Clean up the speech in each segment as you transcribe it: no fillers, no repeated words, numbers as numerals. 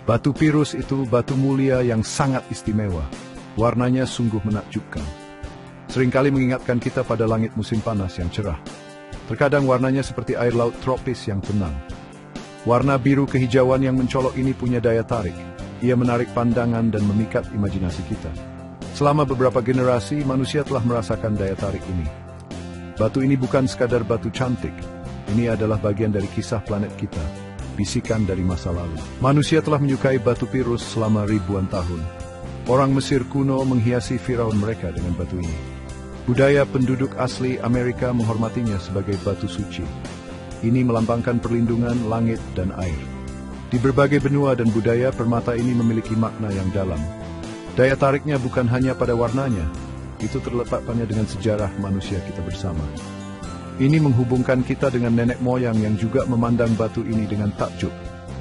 Batu Pirus itu batu mulia yang sangat istimewa. Warnanya sungguh menakjubkan. Seringkali mengingatkan kita pada langit musim panas yang cerah. Terkadang warnanya seperti air laut tropis yang tenang. Warna biru kehijauan yang mencolok ini punya daya tarik. Ia menarik pandangan dan memikat imajinasi kita. Selama beberapa generasi, manusia telah merasakan daya tarik ini. Batu ini bukan sekadar batu cantik. Ini adalah bagian dari kisah planet kita. Bisikan dari masa lalu. Manusia telah menyukai batu Pirus selama ribuan tahun. Orang Mesir kuno menghiasi Firaun mereka dengan batu ini. Budaya penduduk asli Amerika menghormatinya sebagai batu suci. Ini melambangkan perlindungan langit dan air. Di berbagai benua dan budaya, permata ini memiliki makna yang dalam. Daya tariknya bukan hanya pada warnanya, itu terletak pada dengan sejarah manusia kita bersama. Ini menghubungkan kita dengan nenek moyang yang juga memandang batu ini dengan takjub,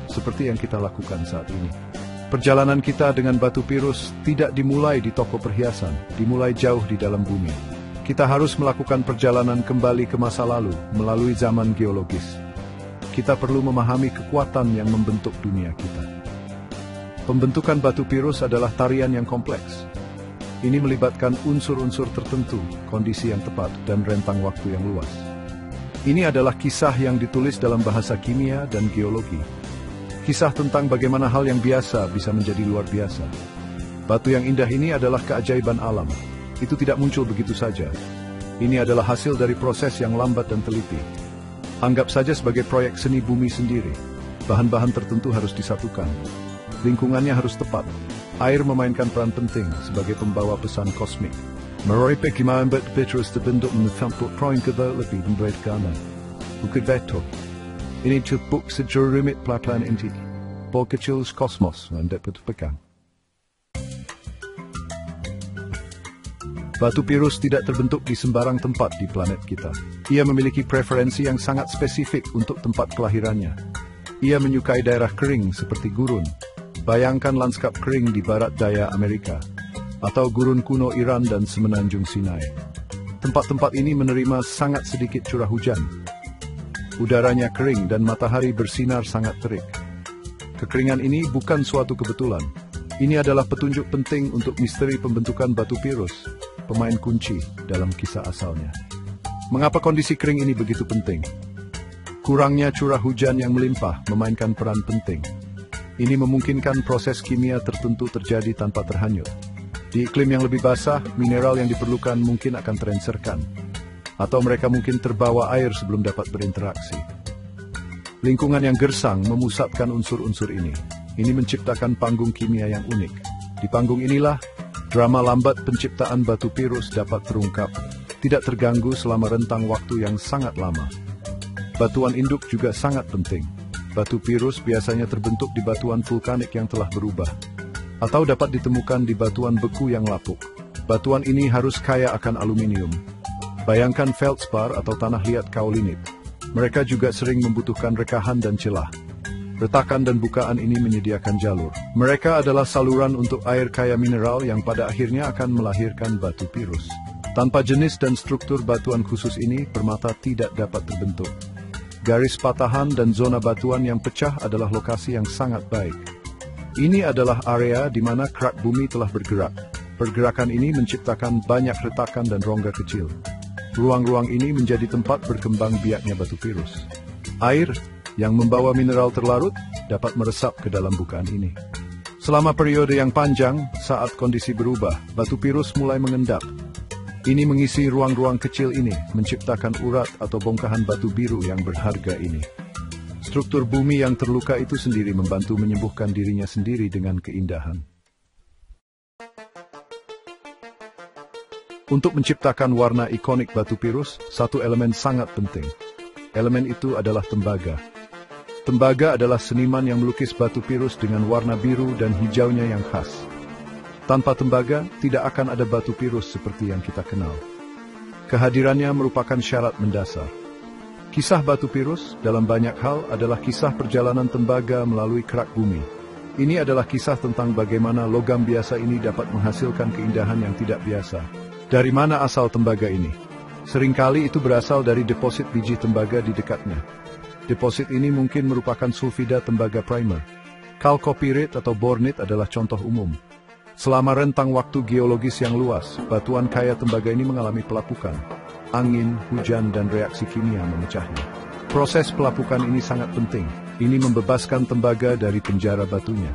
seperti yang kita lakukan saat ini. Perjalanan kita dengan batu Pirus tidak dimulai di toko perhiasan, dimulai jauh di dalam bumi. Kita harus melakukan perjalanan kembali ke masa lalu, melalui zaman geologis. Kita perlu memahami kekuatan yang membentuk dunia kita. Pembentukan batu Pirus adalah tarian yang kompleks. Ini melibatkan unsur-unsur tertentu, kondisi yang tepat, dan rentang waktu yang luas. Ini adalah kisah yang ditulis dalam bahasa kimia dan geologi. Kisah tentang bagaimana hal yang biasa bisa menjadi luar biasa. Batu yang indah ini adalah keajaiban alam. Itu tidak muncul begitu saja. Ini adalah hasil dari proses yang lambat dan teliti. Anggap saja sebagai proyek seni bumi sendiri. Bahan-bahan tertentu harus disatukan. Lingkungannya harus tepat. Air memainkan peran penting sebagai pembawa pesan kosmik. Mereka membuat Petrus terbentuk mencampur proyek kedua lebih membedakan. Bukit Beto. Ini cukup secara rumit pelatihan inti. Bol kecil kosmos yang dapat pegang. Batu Pirus tidak terbentuk di sembarang tempat di planet kita. Ia memiliki preferensi yang sangat spesifik untuk tempat kelahirannya. Ia menyukai daerah kering seperti gurun. Bayangkan lanskap kering di barat daya Amerika, atau gurun kuno Iran dan semenanjung Sinai. Tempat-tempat ini menerima sangat sedikit curah hujan. Udaranya kering dan matahari bersinar sangat terik. Kekeringan ini bukan suatu kebetulan. Ini adalah petunjuk penting untuk misteri pembentukan batu Pirus, pemain kunci dalam kisah asalnya. Mengapa kondisi kering ini begitu penting? Kurangnya curah hujan yang melimpah memainkan peran penting. Ini memungkinkan proses kimia tertentu terjadi tanpa terhanyut. Di iklim yang lebih basah, mineral yang diperlukan mungkin akan terencerkan. Atau mereka mungkin terbawa air sebelum dapat berinteraksi. Lingkungan yang gersang memusatkan unsur-unsur ini. Ini menciptakan panggung kimia yang unik. Di panggung inilah, drama lambat penciptaan batu Pirus dapat terungkap, tidak terganggu selama rentang waktu yang sangat lama. Batuan induk juga sangat penting. Batu Pirus biasanya terbentuk di batuan vulkanik yang telah berubah, atau dapat ditemukan di batuan beku yang lapuk. Batuan ini harus kaya akan aluminium. Bayangkan feldspar atau tanah liat kaolinit. Mereka juga sering membutuhkan rekahan dan celah. Retakan dan bukaan ini menyediakan jalur. Mereka adalah saluran untuk air kaya mineral yang pada akhirnya akan melahirkan batu Pirus. Tanpa jenis dan struktur batuan khusus ini, permata tidak dapat terbentuk. Garis patahan dan zona batuan yang pecah adalah lokasi yang sangat baik. Ini adalah area di mana kerak bumi telah bergerak. Pergerakan ini menciptakan banyak retakan dan rongga kecil. Ruang-ruang ini menjadi tempat berkembang biaknya batu Pirus. Air yang membawa mineral terlarut dapat meresap ke dalam bukaan ini. Selama periode yang panjang, saat kondisi berubah, batu Pirus mulai mengendap. Ini mengisi ruang-ruang kecil ini, menciptakan urat atau bongkahan batu biru yang berharga ini. Struktur bumi yang terluka itu sendiri membantu menyembuhkan dirinya sendiri dengan keindahan. Untuk menciptakan warna ikonik batu Pirus, satu elemen sangat penting. Elemen itu adalah tembaga. Tembaga adalah seniman yang melukis batu Pirus dengan warna biru dan hijaunya yang khas. Tanpa tembaga, tidak akan ada batu Pirus seperti yang kita kenal. Kehadirannya merupakan syarat mendasar. Kisah batu Pirus dalam banyak hal adalah kisah perjalanan tembaga melalui kerak bumi. Ini adalah kisah tentang bagaimana logam biasa ini dapat menghasilkan keindahan yang tidak biasa. Dari mana asal tembaga ini? Seringkali itu berasal dari deposit biji tembaga di dekatnya. Deposit ini mungkin merupakan sulfida tembaga primer. Kalkopirit atau bornit adalah contoh umum. Selama rentang waktu geologis yang luas, batuan kaya tembaga ini mengalami pelapukan. Angin, hujan, dan reaksi kimia memecahnya. Proses pelapukan ini sangat penting. Ini membebaskan tembaga dari penjara batunya.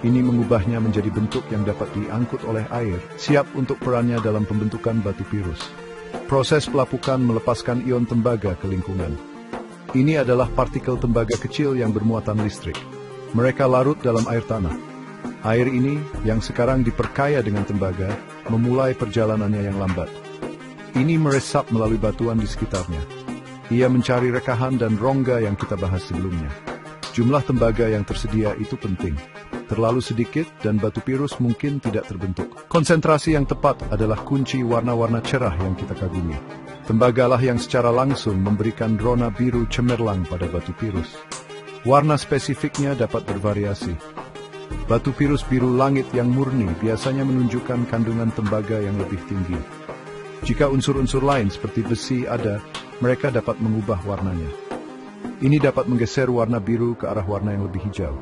Ini mengubahnya menjadi bentuk yang dapat diangkut oleh air, siap untuk perannya dalam pembentukan batu pirus. Proses pelapukan melepaskan ion tembaga ke lingkungan. Ini adalah partikel tembaga kecil yang bermuatan listrik. Mereka larut dalam air tanah. Air ini, yang sekarang diperkaya dengan tembaga, memulai perjalanannya yang lambat. Ini meresap melalui batuan di sekitarnya. Ia mencari rekahan dan rongga yang kita bahas sebelumnya. Jumlah tembaga yang tersedia itu penting. Terlalu sedikit dan batu pirus mungkin tidak terbentuk. Konsentrasi yang tepat adalah kunci warna-warna cerah yang kita kagumi. Tembagalah yang secara langsung memberikan rona biru cemerlang pada batu pirus. Warna spesifiknya dapat bervariasi. Batu pirus biru langit yang murni biasanya menunjukkan kandungan tembaga yang lebih tinggi. Jika unsur-unsur lain seperti besi ada, mereka dapat mengubah warnanya. Ini dapat menggeser warna biru ke arah warna yang lebih hijau.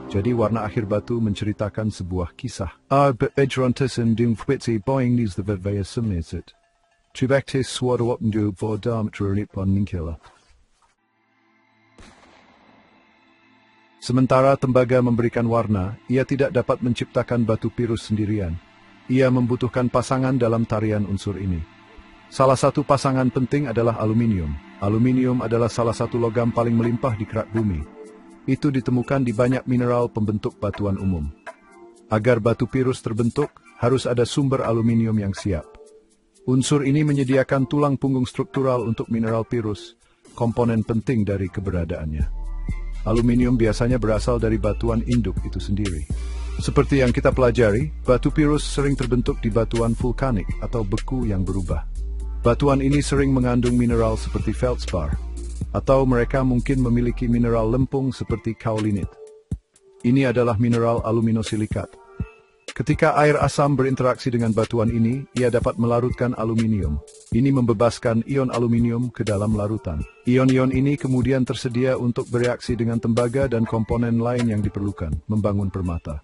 Jadi warna akhir batu menceritakan sebuah kisah. Bedrontussen dung fwitsi boing nis the vedvaya sumnisit. Tribactis swadawapndu vordarmtrunipon ninkila. Sementara tembaga memberikan warna, ia tidak dapat menciptakan batu pirus sendirian. Ia membutuhkan pasangan dalam tarian unsur ini. Salah satu pasangan penting adalah aluminium. Aluminium adalah salah satu logam paling melimpah di kerak bumi. Itu ditemukan di banyak mineral pembentuk batuan umum. Agar batu pirus terbentuk, harus ada sumber aluminium yang siap. Unsur ini menyediakan tulang punggung struktural untuk mineral pirus, komponen penting dari keberadaannya. Aluminium biasanya berasal dari batuan induk itu sendiri. Seperti yang kita pelajari, batu pirus sering terbentuk di batuan vulkanik atau beku yang berubah. Batuan ini sering mengandung mineral seperti feldspar, atau mereka mungkin memiliki mineral lempung seperti kaolinit. Ini adalah mineral aluminosilikat. Ketika air asam berinteraksi dengan batuan ini, ia dapat melarutkan aluminium. Ini membebaskan ion aluminium ke dalam larutan. Ion-ion ini kemudian tersedia untuk bereaksi dengan tembaga dan komponen lain yang diperlukan, membangun permata.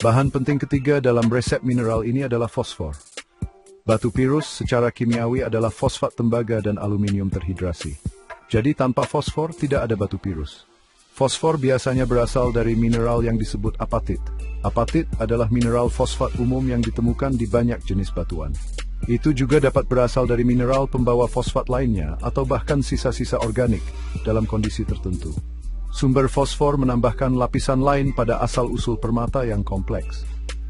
Bahan penting ketiga dalam resep mineral ini adalah fosfor. Batu pirus secara kimiawi adalah fosfat tembaga dan aluminium terhidrasi. Jadi tanpa fosfor tidak ada batu pirus. Fosfor biasanya berasal dari mineral yang disebut apatit. Apatit adalah mineral fosfat umum yang ditemukan di banyak jenis batuan. Itu juga dapat berasal dari mineral pembawa fosfat lainnya atau bahkan sisa-sisa organik dalam kondisi tertentu. Sumber fosfor menambahkan lapisan lain pada asal-usul permata yang kompleks.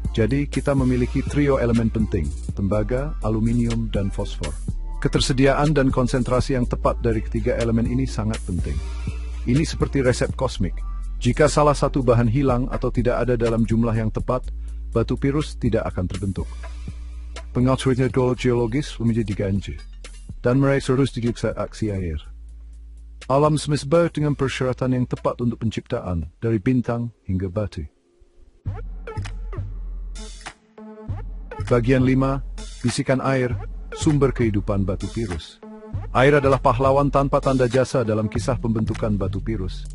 Jadi kita memiliki trio elemen penting, tembaga, aluminium, dan fosfor. Ketersediaan dan konsentrasi yang tepat dari ketiga elemen ini sangat penting. Ini seperti resep kosmik. Jika salah satu bahan hilang atau tidak ada dalam jumlah yang tepat, batu pirus tidak akan terbentuk. Pengaturan geologis menjadi diganti, dan mereka harus diperiksa aksi air. Alam semesta dengan persyaratan yang tepat untuk penciptaan, dari bintang hingga batu. Bagian 5, bisikan air, sumber kehidupan batu pirus. Air adalah pahlawan tanpa tanda jasa dalam kisah pembentukan batu pirus.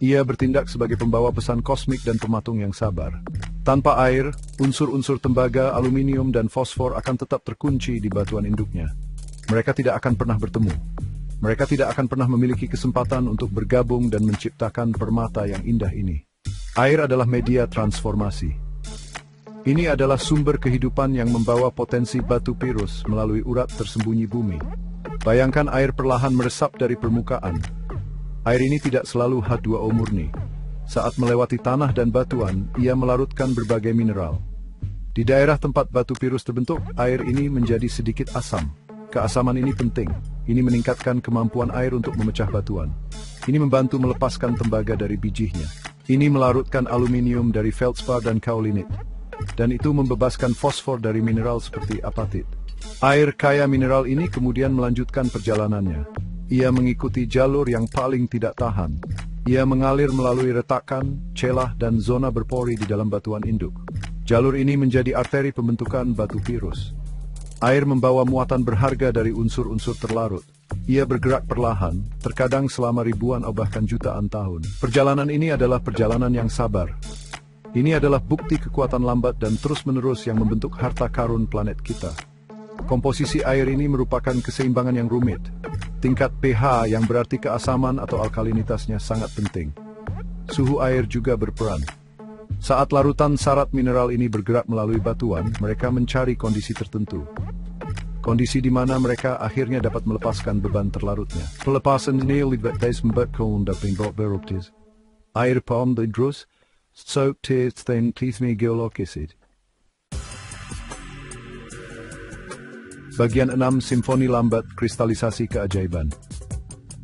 Ia bertindak sebagai pembawa pesan kosmik dan pematung yang sabar. Tanpa air, unsur-unsur tembaga, aluminium, dan fosfor akan tetap terkunci di batuan induknya. Mereka tidak akan pernah bertemu. Mereka tidak akan pernah memiliki kesempatan untuk bergabung dan menciptakan permata yang indah ini. Air adalah media transformasi. Ini adalah sumber kehidupan yang membawa potensi batu pirus melalui urat tersembunyi bumi. Bayangkan air perlahan meresap dari permukaan. Air ini tidak selalu H2O murni. Saat melewati tanah dan batuan, ia melarutkan berbagai mineral. Di daerah tempat batu pirus terbentuk, air ini menjadi sedikit asam. Keasaman ini penting. Ini meningkatkan kemampuan air untuk memecah batuan. Ini membantu melepaskan tembaga dari bijinya. Ini melarutkan aluminium dari feldspar dan kaolinit. Dan itu membebaskan fosfor dari mineral seperti apatit. Air kaya mineral ini kemudian melanjutkan perjalanannya. Ia mengikuti jalur yang paling tidak tahan. Ia mengalir melalui retakan, celah, dan zona berpori di dalam batuan induk. Jalur ini menjadi arteri pembentukan batu pirus. Air membawa muatan berharga dari unsur-unsur terlarut. Ia bergerak perlahan, terkadang selama ribuan atau bahkan jutaan tahun. Perjalanan ini adalah perjalanan yang sabar. Ini adalah bukti kekuatan lambat dan terus-menerus yang membentuk harta karun planet kita. Komposisi air ini merupakan keseimbangan yang rumit. Tingkat pH yang berarti keasaman atau alkalinitasnya sangat penting. Suhu air juga berperan. Saat larutan syarat mineral ini bergerak melalui batuan, mereka mencari kondisi tertentu. Kondisi di mana mereka akhirnya dapat melepaskan beban terlarutnya. Pelepasan ini libatkan membuatkan dapat beroptis. Air palm terus, soaked tismi geologisid. Bagian 6 Simfoni lambat kristalisasi keajaiban.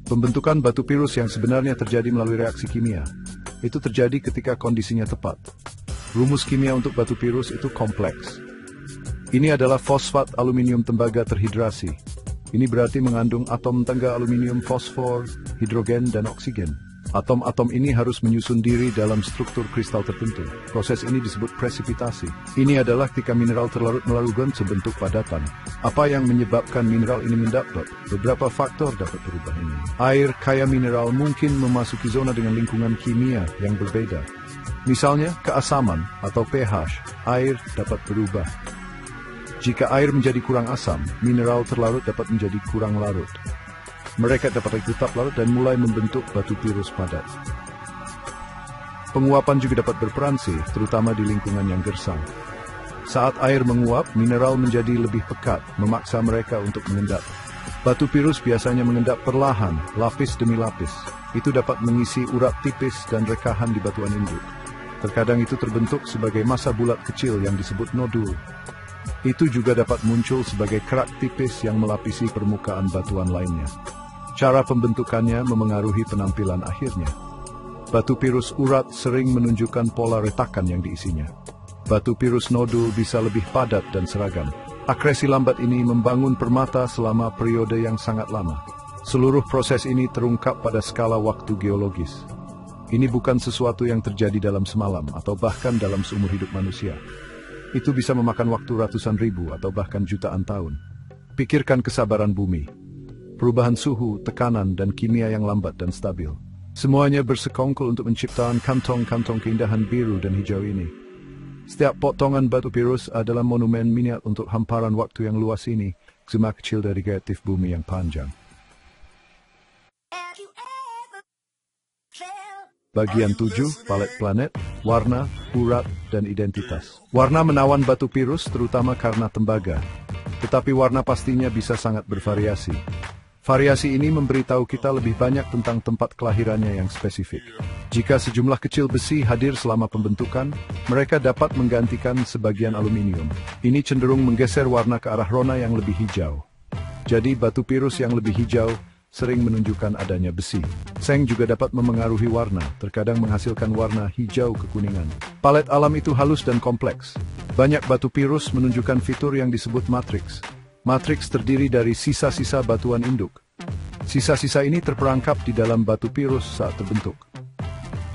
Pembentukan batu pirus yang sebenarnya terjadi melalui reaksi kimia. Itu terjadi ketika kondisinya tepat. Rumus kimia untuk batu pirus itu kompleks. Ini adalah fosfat aluminium tembaga terhidrasi. Ini berarti mengandung atom tangga aluminium, fosfor, hidrogen, dan oksigen. Atom-atom ini harus menyusun diri dalam struktur kristal tertentu. Proses ini disebut presipitasi. Ini adalah ketika mineral terlarut melakukan sebentuk padatan. Apa yang menyebabkan mineral ini mendapat? Beberapa faktor dapat berubah ini. Air kaya mineral mungkin memasuki zona dengan lingkungan kimia yang berbeda. Misalnya, keasaman atau pH air dapat berubah. Jika air menjadi kurang asam, mineral terlarut dapat menjadi kurang larut. Mereka dapat tetap larut dan mulai membentuk batu pirus padat. Penguapan juga dapat berperan terutama di lingkungan yang gersang. Saat air menguap, mineral menjadi lebih pekat, memaksa mereka untuk mengendap. Batu pirus biasanya mengendap perlahan, lapis demi lapis. Itu dapat mengisi urat tipis dan rekahan di batuan induk. Terkadang itu terbentuk sebagai massa bulat kecil yang disebut nodul. Itu juga dapat muncul sebagai kerak tipis yang melapisi permukaan batuan lainnya. Cara pembentukannya memengaruhi penampilan akhirnya. Batu pirus urat sering menunjukkan pola retakan yang diisinya. Batu pirus nodul bisa lebih padat dan seragam. Akresi lambat ini membangun permata selama periode yang sangat lama. Seluruh proses ini terungkap pada skala waktu geologis. Ini bukan sesuatu yang terjadi dalam semalam atau bahkan dalam seumur hidup manusia. Itu bisa memakan waktu ratusan ribu atau bahkan jutaan tahun. Pikirkan kesabaran bumi. Perubahan suhu, tekanan, dan kimia yang lambat dan stabil. Semuanya bersekongkol untuk menciptakan kantong-kantong keindahan biru dan hijau ini. Setiap potongan batu pirus adalah monumen miniat untuk hamparan waktu yang luas ini, cuma kecil dari kreatif bumi yang panjang. Bagian 7, palet planet, warna, urat, dan identitas. Warna menawan batu pirus terutama karena tembaga. Tetapi warna pastinya bisa sangat bervariasi. Variasi ini memberitahu kita lebih banyak tentang tempat kelahirannya yang spesifik. Jika sejumlah kecil besi hadir selama pembentukan, mereka dapat menggantikan sebagian aluminium. Ini cenderung menggeser warna ke arah rona yang lebih hijau. Jadi batu pirus yang lebih hijau sering menunjukkan adanya besi. Seng juga dapat memengaruhi warna, terkadang menghasilkan warna hijau kekuningan. Palet alam itu halus dan kompleks. Banyak batu pirus menunjukkan fitur yang disebut matriks. Matriks terdiri dari sisa-sisa batuan induk. Sisa-sisa ini terperangkap di dalam batu pirus saat terbentuk.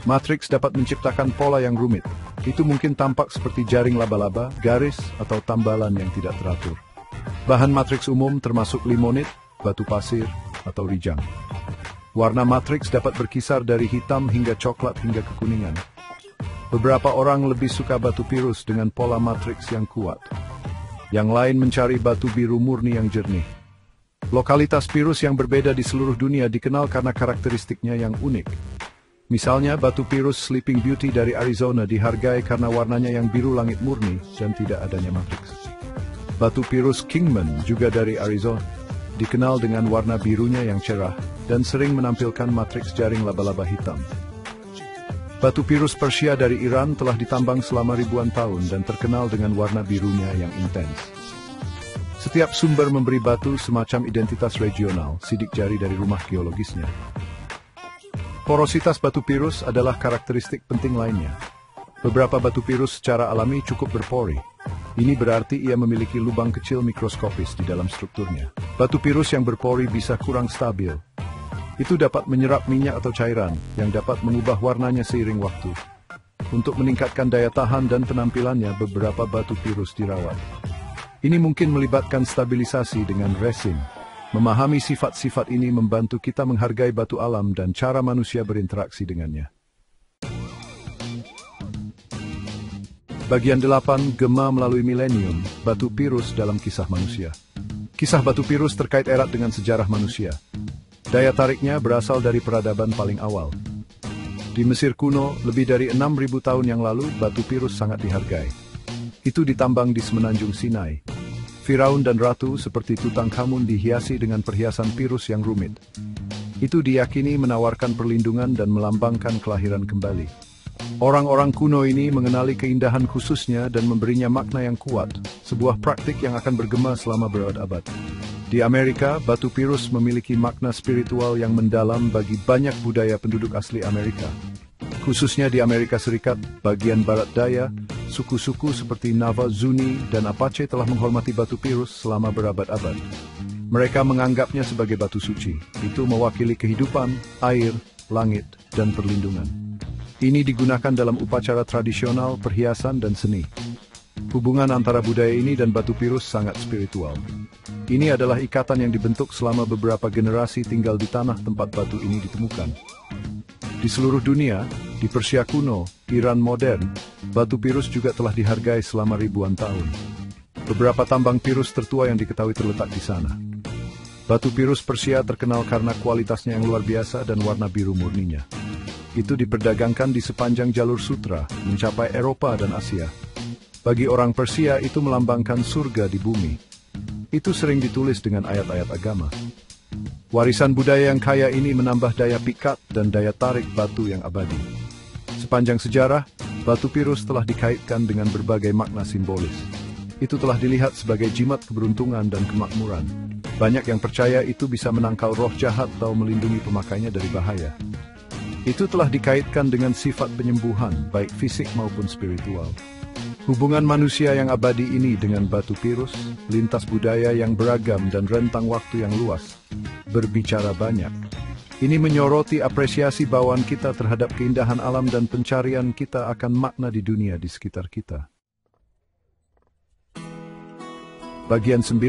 Matriks dapat menciptakan pola yang rumit. Itu mungkin tampak seperti jaring laba-laba, garis, atau tambalan yang tidak teratur. Bahan matriks umum termasuk limonit, batu pasir, atau rijang. Warna matriks dapat berkisar dari hitam hingga coklat hingga kekuningan. Beberapa orang lebih suka batu pirus dengan pola matriks yang kuat. Yang lain mencari batu biru murni yang jernih. Lokalitas pirus yang berbeda di seluruh dunia dikenal karena karakteristiknya yang unik. Misalnya, batu pirus Sleeping Beauty dari Arizona dihargai karena warnanya yang biru langit murni dan tidak adanya matriks. Batu pirus Kingman juga dari Arizona dikenal dengan warna birunya yang cerah dan sering menampilkan matriks jaring laba-laba hitam. Batu pirus Persia dari Iran telah ditambang selama ribuan tahun dan terkenal dengan warna birunya yang intens. Setiap sumber memberi batu semacam identitas regional, sidik jari dari rumah geologisnya. Porositas batu pirus adalah karakteristik penting lainnya. Beberapa batu pirus secara alami cukup berpori. Ini berarti ia memiliki lubang kecil mikroskopis di dalam strukturnya. Batu pirus yang berpori bisa kurang stabil. Itu dapat menyerap minyak atau cairan yang dapat mengubah warnanya seiring waktu. Untuk meningkatkan daya tahan dan penampilannya, beberapa batu pirus dirawat. Ini mungkin melibatkan stabilisasi dengan resin. Memahami sifat-sifat ini membantu kita menghargai batu alam dan cara manusia berinteraksi dengannya. Bagian 8, Gema melalui milenium, batu Pirus dalam kisah manusia. Kisah batu Pirus terkait erat dengan sejarah manusia. Daya tariknya berasal dari peradaban paling awal. Di Mesir kuno, lebih dari 6.000 tahun yang lalu, batu Pirus sangat dihargai. Itu ditambang di semenanjung Sinai. Firaun dan ratu seperti Tutankhamun dihiasi dengan perhiasan Pirus yang rumit. Itu diyakini menawarkan perlindungan dan melambangkan kelahiran kembali. Orang-orang kuno ini mengenali keindahan khususnya dan memberinya makna yang kuat, sebuah praktik yang akan bergema selama berabad-abad. Di Amerika, batu Pirus memiliki makna spiritual yang mendalam bagi banyak budaya penduduk asli Amerika. Khususnya di Amerika Serikat, bagian barat daya, suku-suku seperti Navajo, Zuni, dan Apache telah menghormati batu Pirus selama berabad-abad. Mereka menganggapnya sebagai batu suci. Itu mewakili kehidupan, air, langit, dan perlindungan. Ini digunakan dalam upacara tradisional, perhiasan, dan seni. Hubungan antara budaya ini dan batu Pirus sangat spiritual. Ini adalah ikatan yang dibentuk selama beberapa generasi tinggal di tanah tempat batu ini ditemukan. Di seluruh dunia, di Persia kuno, Iran modern, batu Pirus juga telah dihargai selama ribuan tahun. Beberapa tambang Pirus tertua yang diketahui terletak di sana. Batu Pirus Persia terkenal karena kualitasnya yang luar biasa dan warna biru murninya. Itu diperdagangkan di sepanjang jalur sutra, mencapai Eropa dan Asia. Bagi orang Persia, itu melambangkan surga di bumi. Itu sering ditulis dengan ayat-ayat agama. Warisan budaya yang kaya ini menambah daya pikat dan daya tarik batu yang abadi. Sepanjang sejarah, batu Pirus telah dikaitkan dengan berbagai makna simbolis. Itu telah dilihat sebagai jimat keberuntungan dan kemakmuran. Banyak yang percaya itu bisa menangkal roh jahat atau melindungi pemakainya dari bahaya. Itu telah dikaitkan dengan sifat penyembuhan, baik fisik maupun spiritual. Hubungan manusia yang abadi ini dengan batu Pirus, lintas budaya yang beragam dan rentang waktu yang luas, berbicara banyak. Ini menyoroti apresiasi bawaan kita terhadap keindahan alam dan pencarian kita akan makna di dunia di sekitar kita. Bagian 9,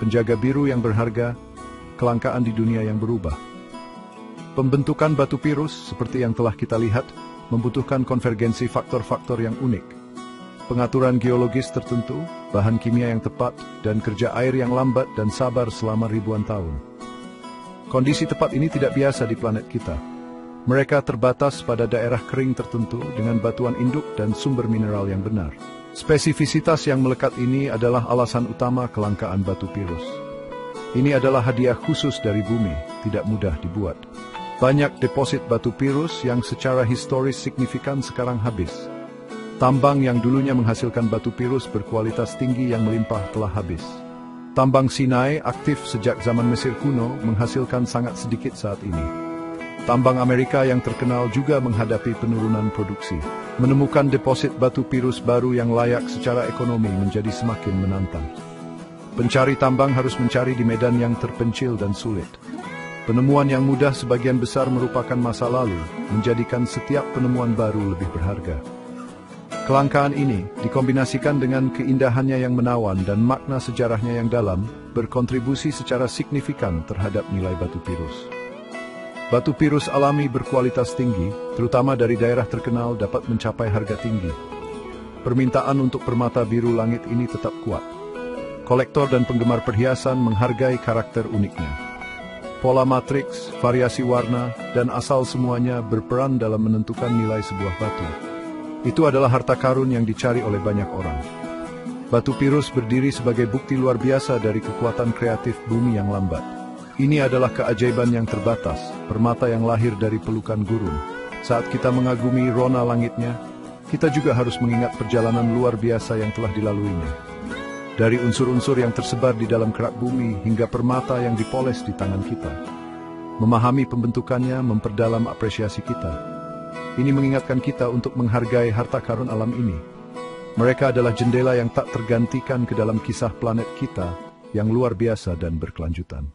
penjaga biru yang berharga, kelangkaan di dunia yang berubah. Pembentukan batu Pirus, seperti yang telah kita lihat, membutuhkan konvergensi faktor-faktor yang unik. Pengaturan geologis tertentu, bahan kimia yang tepat, dan kerja air yang lambat dan sabar selama ribuan tahun. Kondisi tepat ini tidak biasa di planet kita. Mereka terbatas pada daerah kering tertentu dengan batuan induk dan sumber mineral yang benar. Spesifisitas yang melekat ini adalah alasan utama kelangkaan batu Pirus. Ini adalah hadiah khusus dari bumi, tidak mudah dibuat. Banyak deposit batu Pirus yang secara historis signifikan sekarang habis. Tambang yang dulunya menghasilkan batu Pirus berkualitas tinggi yang melimpah telah habis. Tambang Sinai aktif sejak zaman Mesir kuno menghasilkan sangat sedikit saat ini. Tambang Amerika yang terkenal juga menghadapi penurunan produksi. Menemukan deposit batu Pirus baru yang layak secara ekonomi menjadi semakin menantang. Pencari tambang harus mencari di medan yang terpencil dan sulit. Penemuan yang mudah sebagian besar merupakan masa lalu, menjadikan setiap penemuan baru lebih berharga. Kelangkaan ini, dikombinasikan dengan keindahannya yang menawan dan makna sejarahnya yang dalam, berkontribusi secara signifikan terhadap nilai batu Pirus. Batu Pirus alami berkualitas tinggi, terutama dari daerah terkenal, dapat mencapai harga tinggi. Permintaan untuk permata biru langit ini tetap kuat. Kolektor dan penggemar perhiasan menghargai karakter uniknya. Pola matriks, variasi warna, dan asal semuanya berperan dalam menentukan nilai sebuah batu. Itu adalah harta karun yang dicari oleh banyak orang. Batu Pirus berdiri sebagai bukti luar biasa dari kekuatan kreatif bumi yang lambat. Ini adalah keajaiban yang terbatas, permata yang lahir dari pelukan gurun. Saat kita mengagumi rona langitnya, kita juga harus mengingat perjalanan luar biasa yang telah dilaluinya. Dari unsur-unsur yang tersebar di dalam kerak bumi hingga permata yang dipoles di tangan kita. Memahami pembentukannya memperdalam apresiasi kita. Ini mengingatkan kita untuk menghargai harta karun alam ini. Mereka adalah jendela yang tak tergantikan ke dalam kisah planet kita yang luar biasa dan berkelanjutan.